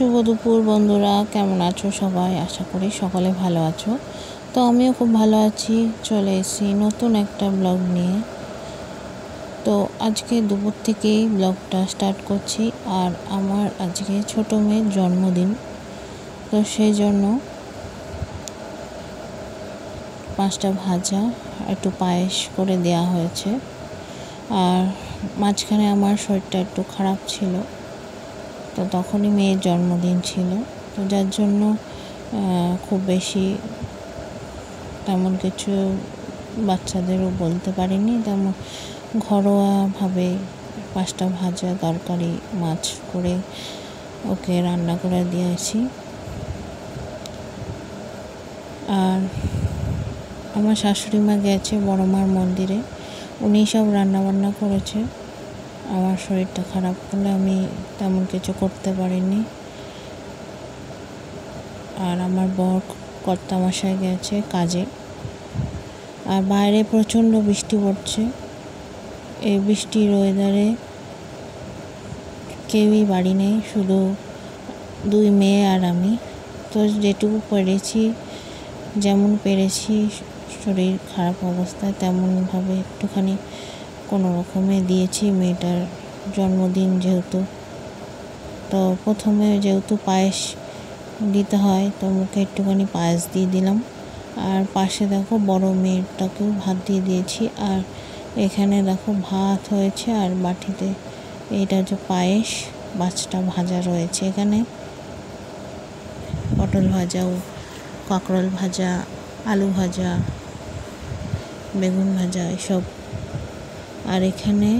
শুভ দুপুর বন্ধুরা, কেমন আছো সবাই? আশা করি সকলে ভালো আছো। তো আমিও খুব ভালো আছি। চলে এসেছি নতুন একটা ব্লগ নিয়ে। তো আজকে দুপুর থেকেই ব্লগটা স্টার্ট করছি। আর আমার আজকে ছোট মেয়ের জন্মদিন, তো সেই জন্য 5টা ভাজা একটু পায়েস করে দেওয়া হয়েছে। আর মাঝখানে আমার শরীরটা একটু খারাপ ছিল, তো তখনই মেয়ের জন্মদিন ছিল, তো যার জন্য খুব বেশি তেমন কিছু বাচ্চাদেরও বলতে পারিনি। তেমন ঘরোয়াভাবে 5টা ভাজা, তরকারি, মাছ করে ওকে রান্না করে দিয়েছি। আর আমার শাশুড়ি মা গেছে বড় মার মন্দিরে, উনি সব রান্নাবান্না করেছে। আমার শরীরটা খারাপ হলে আমি তেমন কিছু করতে পারিনি। আর আমার বর কর্তামশাই গেছে কাজে। আর বাইরে প্রচণ্ড বৃষ্টি পড়ছে। এই বৃষ্টির ওয়েদারে কেউই বাড়ি নেই, শুধু 2 মেয়ে আর আমি। তো যেটুকু পেরেছি, যেমন পেরেছি, শরীর খারাপ অবস্থায় তেমনভাবে একটুখানি কোনো রকমে দিয়েছি মেয়েটার জন্মদিন যেহেতু। তো প্রথমে যেহেতু পায়েস দিতে হয়, তো মুখে একটুখানি পায়েস দিয়ে দিলাম। আর পাশে দেখো বড় মেয়েটাকেও ভাত দিয়ে দিয়েছি। আর এখানে দেখো ভাত হয়েছে, আর বাটিতে এইটা হচ্ছে পায়েস, 5টা ভাজা রয়েছে এখানে, পটল ভাজা, কাঁকরোল ভাজা, আলু ভাজা, বেগুন ভাজা এসব। আর এখানে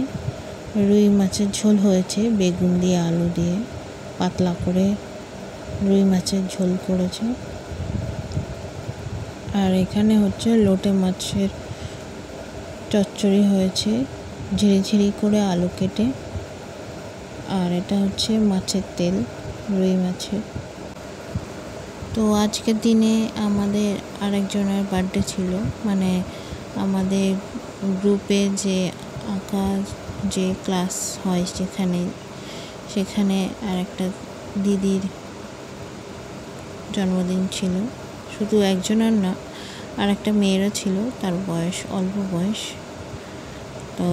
রুই মাছের ঝোল হয়েছে, বেগুন দিয়ে আলু দিয়ে পাতলা করে রুই মাছের ঝোল করেছে। আর এখানে হচ্ছে লোটে মাছের চচ্চড়ি হয়েছে, ঝিরিঝিরি করে আলু কেটে। আর এটা হচ্ছে মাছের তেল, রুই মাছের। তো আজকের দিনে আমাদের আরেকজনের বার্থডে ছিল, মানে আমাদের গ্রুপে যে আঁকা যে ক্লাস হয় সেখানে আরেকটা দিদির জন্মদিন ছিল। শুধু একজনের না, আর একটা মেয়েরও ছিল, তার বয়স অল্প বয়স। তো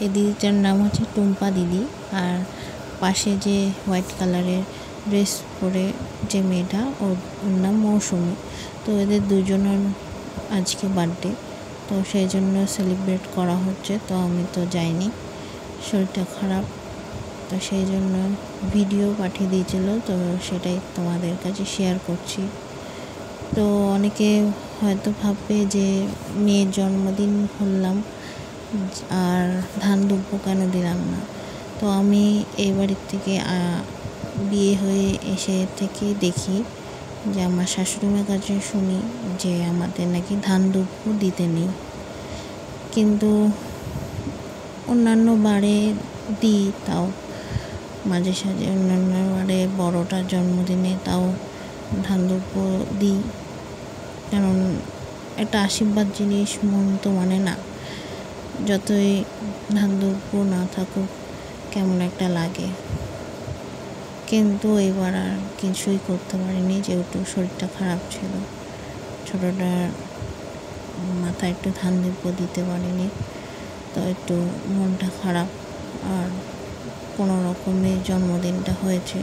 এই দিদিটার নাম হচ্ছে টুম্পা দিদি। আর পাশে যে হোয়াইট কালারের ড্রেস পরে যে মেয়েটা, ওর নাম মৌসুমি। তো এদের দুজনের আজকে বার্থডে, তো সেই জন্য সেলিব্রেট করা হচ্ছে। তো আমি তো যাইনি, শরীরটা খারাপ, তো সেই জন্য ভিডিও পাঠিয়ে দিয়েছিল, তো সেটাই তোমাদের কাছে শেয়ার করছি। তো অনেকে হয়তো ভাববে যে মেয়ের জন্মদিন করলাম আর ধান দুব্বো কেন দিলাম না। তো আমি এই বাড়ির থেকে বিয়ে হয়ে এসে থেকে দেখি যে আমার শাশুড়িমার কাছে শুনি যে আমাদের নাকি ধান দুব্বো দিতে নেই, কিন্তু অন্যান্য বারে দিই, তাও মাঝে সাঝে অন্যান্য বারে বড়টার জন্মদিনে তাও ধান দুব্বো দিই, কারণ একটা আশীর্বাদ জিনিস, মন তো মানে না। যতই ধান দুব্বো না থাকুক কেমন একটা লাগে, কিন্তু এবার আর কিছুই করতে পারিনি, যেহেতু শরীরটা খারাপ ছিল। ছোটোটার মাথায় একটু ধান দুব্বো দিতে পারিনি, তো একটু মনটা খারাপ। আর কোনো রকমের জন্মদিনটা হয়েছে,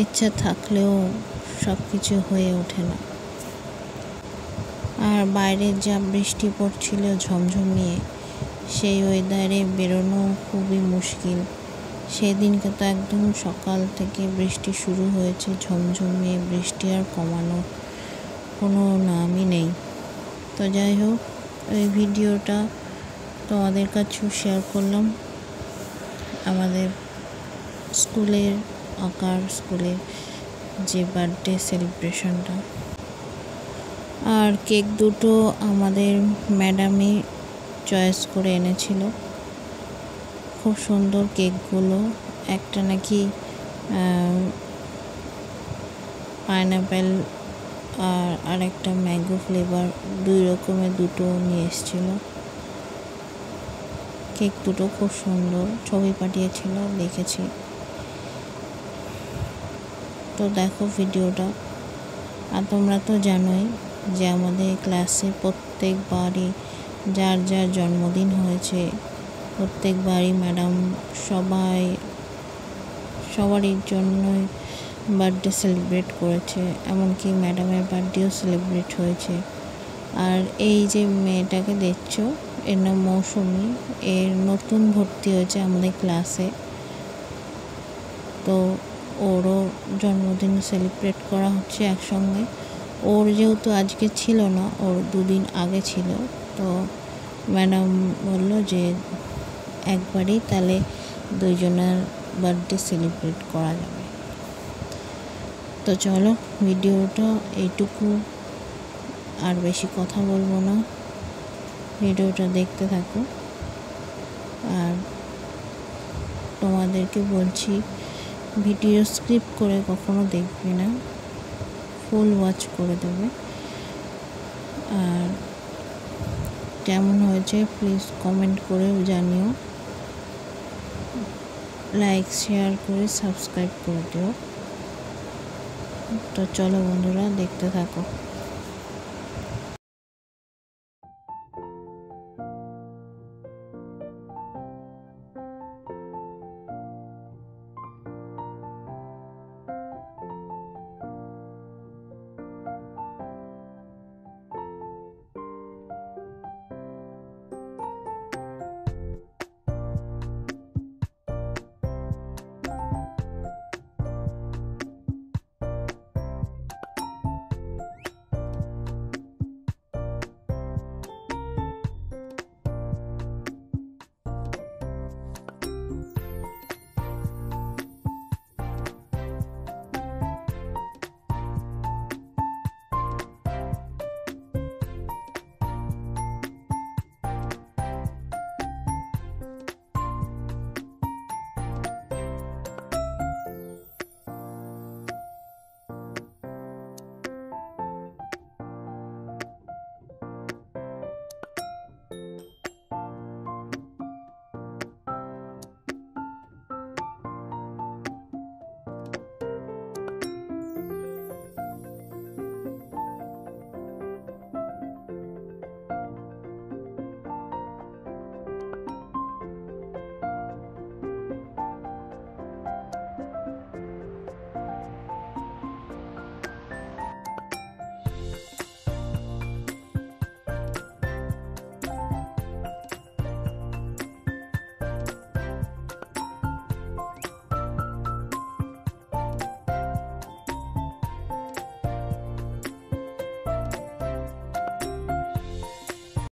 ইচ্ছা থাকলেও সব কিছু হয়ে ওঠে না। আর বাইরে যা বৃষ্টি পড়ছিল ঝমঝমিয়ে, সেই ওয়েদারে বেরোনো খুবই মুশকিল। সেদিনকে তো একদম সকাল থেকে বৃষ্টি শুরু হয়েছে, ঝমঝমিয়ে বৃষ্টি, আর কমানো কোনো নামই নেই। তো যাই হোক, এই ভিডিওটা তোমাদের কাছেও শেয়ার করলাম, আমাদের স্কুলের আঁকার স্কুলের যে বার্থডে সেলিব্রেশনটা। আর কেক দুটো আমাদের ম্যাডামই চয়েস করে এনেছিল, খুব সুন্দর কেকগুলো। একটা নাকি পাইনাপেল আর একটা ম্যাঙ্গো ফ্লেভার, 2 রকমের দুটো নিয়ে এসেছিলো। কেক দুটো খুব সুন্দর, ছবি পাঠিয়েছিল, দেখেছি। তো দেখো ভিডিওটা। আর তোমরা তো জানোই যে আমাদের ক্লাসে প্রত্যেকবারই যার যার জন্মদিন হয়েছে প্রত্যেকবারই ম্যাডাম সবারই জন্যই বার্থডে সেলিব্রেট করেছে, এমনকি ম্যাডামের বার্থডেও সেলিব্রেট হয়েছে। আর এই যে মেয়েটাকে দেখছো, এর নাম মৌসুমি, এর নতুন ভর্তি হয়েছে আমাদের ক্লাসে। তো ওরও জন্মদিন সেলিব্রেট করা হচ্ছে একসঙ্গে। ওর যেহেতু আজকে ছিল না, ওর 2 দিন আগে ছিল, তো ম্যাডাম বললো যে একবারেই তাহলে দুইজনের বার্থডে সেলিব্রেট করা যাবে। তো চলো ভিডিওটা এইটুকু, আর বেশি কথা বলবো না, ভিডিওটা দেখতে থাকো। আর তোমাদেরকে বলছি ভিডিও স্কিপ করে কখনো দেখবে না, ফুল ওয়াচ করে দেবে। আর কেমন হয়েছে প্লিজ কমেন্ট করে জানিও, লাইক শেয়ার করে সাবস্ক্রাইব করে দিও। তো চলো বন্ধুরা দেখতে থাকো।